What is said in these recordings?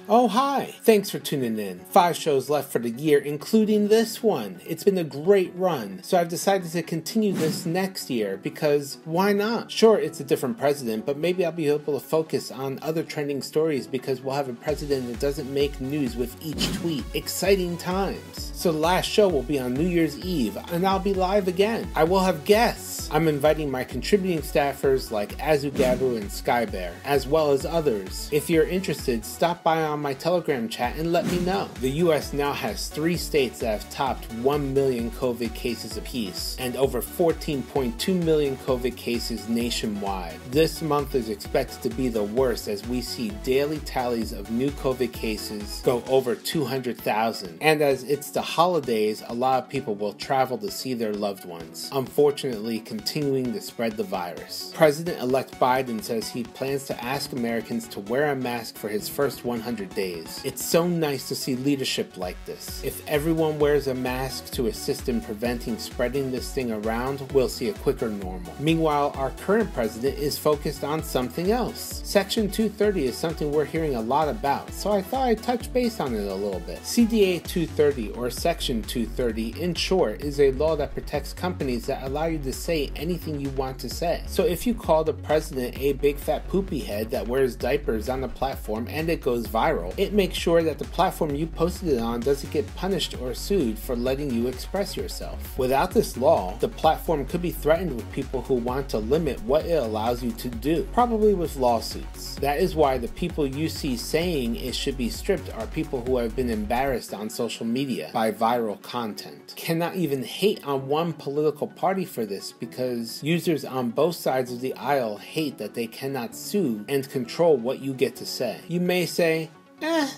Oh hi! Thanks for tuning in. 5 shows left for the year, including this one. It's been a great run, so I've decided to continue this next year because why not? Sure, it's a different president, but maybe I'll be able to focus on other trending stories because we'll have a president that doesn't make news with each tweet. Exciting times. So the last show will be on New Year's Eve, and I'll be live again. I will have guests. I'm inviting my contributing staffers like Azugaru and Skybear, as well as others. If you're interested, stop by on my Telegram chat and let me know. The US now has 3 states that have topped 1 million COVID cases apiece, and over 14.2 million COVID cases nationwide. This month is expected to be the worst as we see daily tallies of new COVID cases go over 200,000. And as it's the holidays, a lot of people will travel to see their loved ones, unfortunately continuing to spread the virus. President-elect Biden says he plans to ask Americans to wear a mask for his first 100 days. It's so nice to see leadership like this. If everyone wears a mask to assist in preventing spreading this thing around, we'll see a quicker normal. Meanwhile, our current president is focused on something else. Section 230 is something we're hearing a lot about, so I thought I'd touch base on it a little bit. CDA 230, or Section 230, in short, is a law that protects companies that allow you to say anything you want to say. So if you call the president a big fat poopy head that wears diapers on the platform and it goes viral, it makes sure that the platform you posted it on doesn't get punished or sued for letting you express yourself. Without this law, the platform could be threatened with people who want to limit what it allows you to do, probably with lawsuits. That is why the people you see saying it should be stripped are people who have been embarrassed on social media by viral content. Cannot even hate on one political party for this because users on both sides of the aisle hate that they cannot sue and control what you get to say. You may say,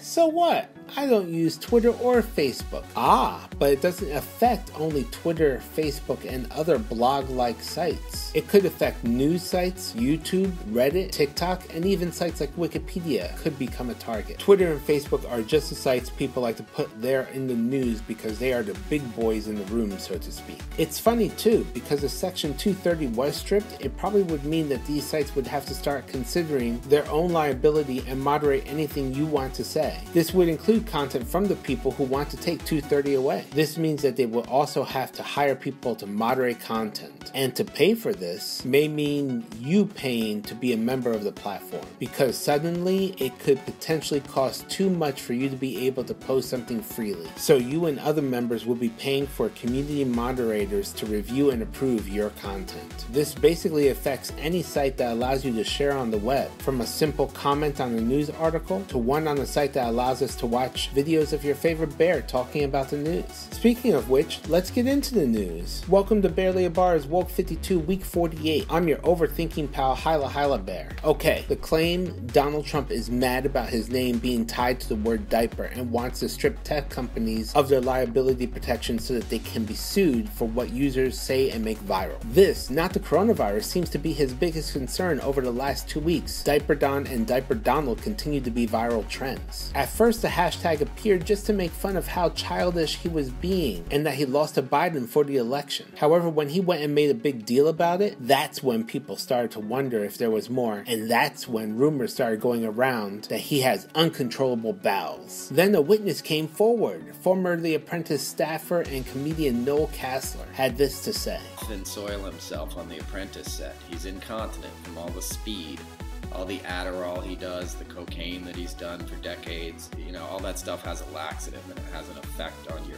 so what? I don't use Twitter or Facebook. But it doesn't affect only Twitter, Facebook, and other blog-like sites. It could affect news sites, YouTube, Reddit, TikTok, and even sites like Wikipedia could become a target. Twitter and Facebook are just the sites people like to put there in the news because they are the big boys in the room, so to speak. It's funny too, because if Section 230 was stripped, it probably would mean that these sites would have to start considering their own liability and moderate anything you want to say. This would include content from the people who want to take 230 away. This means that they will also have to hire people to moderate content. And to pay for this may mean you paying to be a member of the platform, because suddenly it could potentially cost too much for you to be able to post something freely. So you and other members will be paying for community moderators to review and approve your content. This basically affects any site that allows you to share on the web, from a simple comment on a news article to one on a site that allows us to watch videos of your favorite bear talking about the news. Speaking of which, let's get into the news. Welcome to Barely a Bar's Woke52 Week 48. I'm your overthinking pal HilaHila bear. Okay, the claim Donald Trump is mad about his name being tied to the word diaper and wants to strip tech companies of their liability protection so that they can be sued for what users say and make viral. This, not the coronavirus, seems to be his biggest concern over the last 2 weeks. Diaper Don and Diaper Donald continue to be viral trends. At first, the hashtag appeared just to make fun of how childish he was being and that he lost to Biden for the election. However, when he went and made a big deal about it, that's when people started to wonder if there was more, and that's when rumors started going around that he has uncontrollable bowels. Then a witness came forward. Former The Apprentice staffer and comedian Noel Casler had this to say. Often soil himself on The Apprentice set. He's incontinent from all the speed, all the Adderall he does, the cocaine that he's done for decades. You know, all that stuff has a laxative and it has an effect on your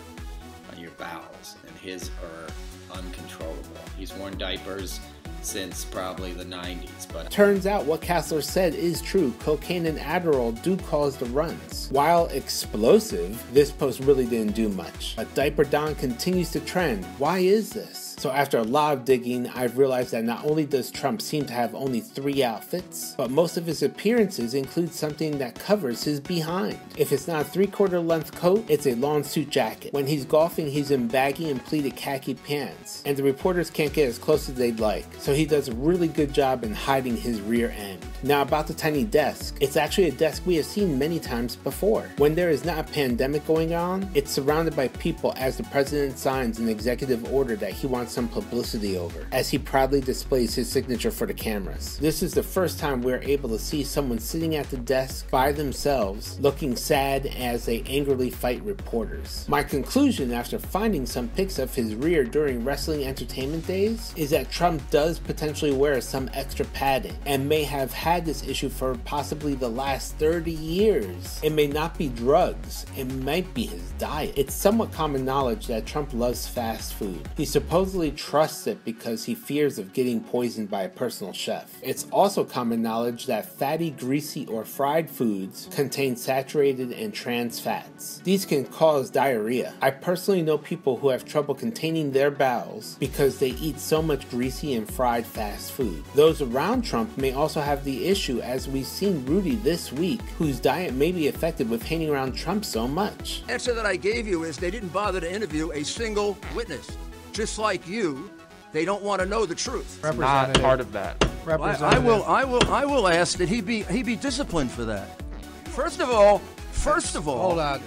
bowels, and his are uncontrollable. He's worn diapers since probably the 90s, but turns out what Casler said is true. Cocaine and Adderall do cause the runs. While explosive, this post really didn't do much. But Diaper Don continues to trend. Why is this? So after a lot of digging, I've realized that not only does Trump seem to have only 3 outfits, but most of his appearances include something that covers his behind. If it's not a 3/4 length coat, it's a long suit jacket. When he's golfing, he's in baggy and pleated khaki pants, and the reporters can't get as close as they'd like, so he does a really good job in hiding his rear end. Now about the tiny desk, it's actually a desk we have seen many times before. When there is not a pandemic going on, it's surrounded by people as the president signs an executive order that he wants wants some publicity over, as he proudly displays his signature for the cameras. This is the first time we're able to see someone sitting at the desk by themselves, looking sad as they angrily fight reporters. My conclusion after finding some pics of his rear during wrestling entertainment days is that Trump does potentially wear some extra padding, and may have had this issue for possibly the last 30 years. It may not be drugs, it might be his diet. It's somewhat common knowledge that Trump loves fast food. He supposedly trusts it because he fears of getting poisoned by a personal chef. It's also common knowledge that fatty, greasy, or fried foods contain saturated and trans fats. These can cause diarrhea. I personally know people who have trouble containing their bowels because they eat so much greasy and fried fast food. Those around Trump may also have the issue, as we've seen Rudy this week, whose diet may be affected with hanging around Trump so much. The answer that I gave you is they didn't bother to interview a single witness. Just like you, they don't want to know the truth. Not part of that. I will ask that he be disciplined for that. First of all. Hold on.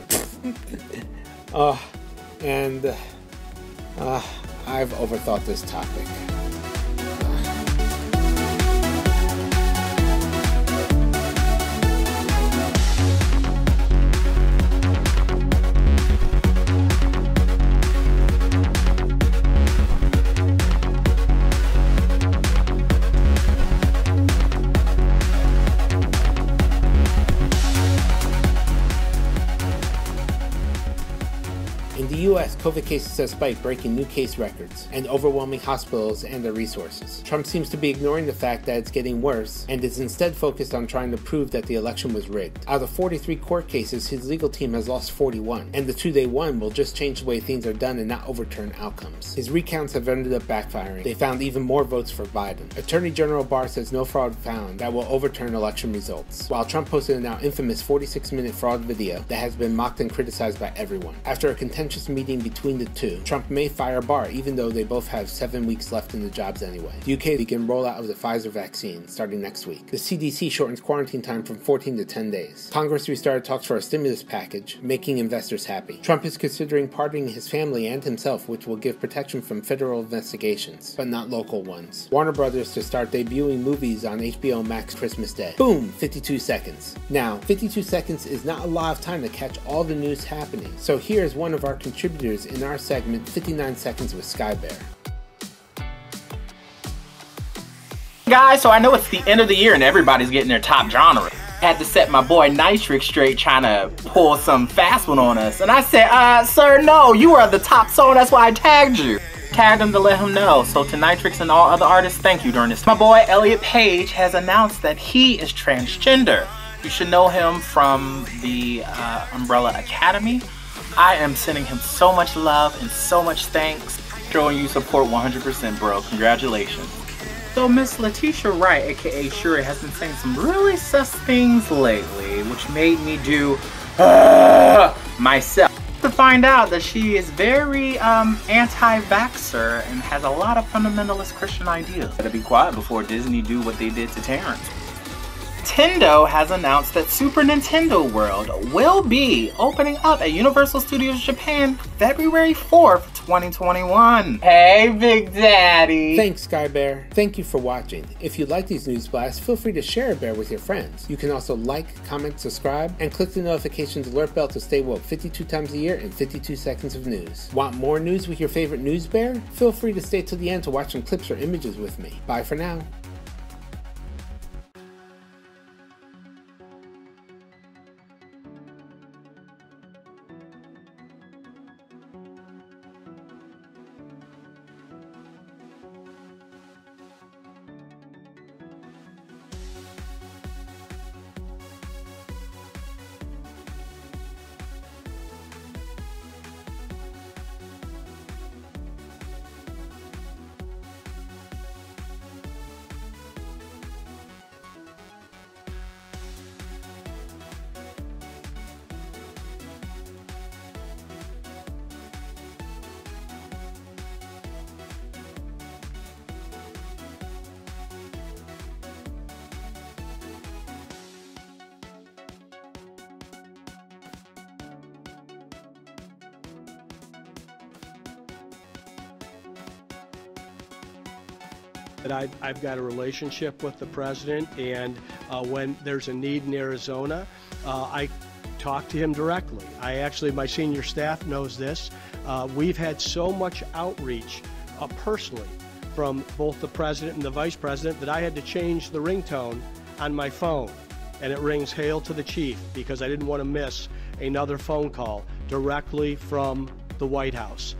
I've overthought this topic. In the US, COVID cases have spiked, breaking new case records and overwhelming hospitals and their resources. Trump seems to be ignoring the fact that it's getting worse and is instead focused on trying to prove that the election was rigged. Out of 43 court cases, his legal team has lost 41, and the 2 they won will just change the way things are done and not overturn outcomes. His recounts have ended up backfiring. They found even more votes for Biden. Attorney General Barr says no fraud found that will overturn election results, while Trump posted a now infamous 46-minute fraud video that has been mocked and criticized by everyone. After a contentious meeting between the two, Trump may fire Barr, even though they both have 7 weeks left in the jobs anyway. The UK begin rollout of the Pfizer vaccine starting next week. The CDC shortens quarantine time from 14 to 10 days. Congress restarted talks for a stimulus package, making investors happy. Trump is considering pardoning his family and himself, which will give protection from federal investigations, but not local ones. Warner Brothers to start debuting movies on HBO Max Christmas Day. Boom! 52 seconds. Now, 52 seconds is not a lot of time to catch all the news happening, so here's one of our contributors in our segment 59 Seconds with SkyBear. Guys, so I know it's the end of the year and everybody's getting their top genre. Had to set my boy Nitrix straight trying to pull some fast one on us. And I said, sir, no, you are the top song, that's why I tagged you. Tagged him to let him know. So to Nitrix and all other artists, thank you during this. My boy Elliot Page has announced that he is transgender. You should know him from the Umbrella Academy. I am sending him so much love and so much thanks. Showing you support 100%, bro. Congratulations. So Miss Letitia Wright, aka Shuri, has been saying some really sus things lately, which made me do myself. To find out that she is very anti-vaxxer and has a lot of fundamentalist Christian ideas. Better be quiet before Disney do what they did to Terrence. Nintendo has announced that Super Nintendo World will be opening up at Universal Studios Japan February 4th, 2021. Hey, Big Daddy! Thanks, SkyBear. Thank you for watching. If you like these news blasts, feel free to share a bear with your friends. You can also like, comment, subscribe, and click the notifications alert bell to stay woke 52 times a year in 52 seconds of news. Want more news with your favorite news bear? Feel free to stay till the end to watch some clips or images with me. Bye for now. that I've got a relationship with the president, and when there's a need in Arizona, I talk to him directly. My senior staff knows this. We've had so much outreach personally from both the president and the vice president that I had to change the ringtone on my phone, and it rings "Hail to the Chief" because I didn't want to miss another phone call directly from the White House.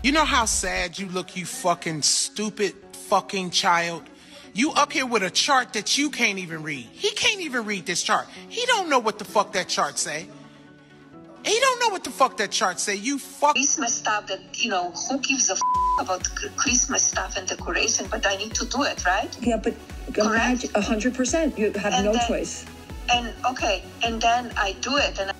You know how sad you look, you fucking stupid fucking child? You up here with a chart that you can't even read. He can't even read this chart. He don't know what the fuck that chart say. He don't know what the fuck that chart say. You fuck Christmas stuff that, you know, who gives a about Christmas stuff and decoration, but I need to do it, right? Yeah, but correct? 100%. You have no choice. And okay, and then I do it, and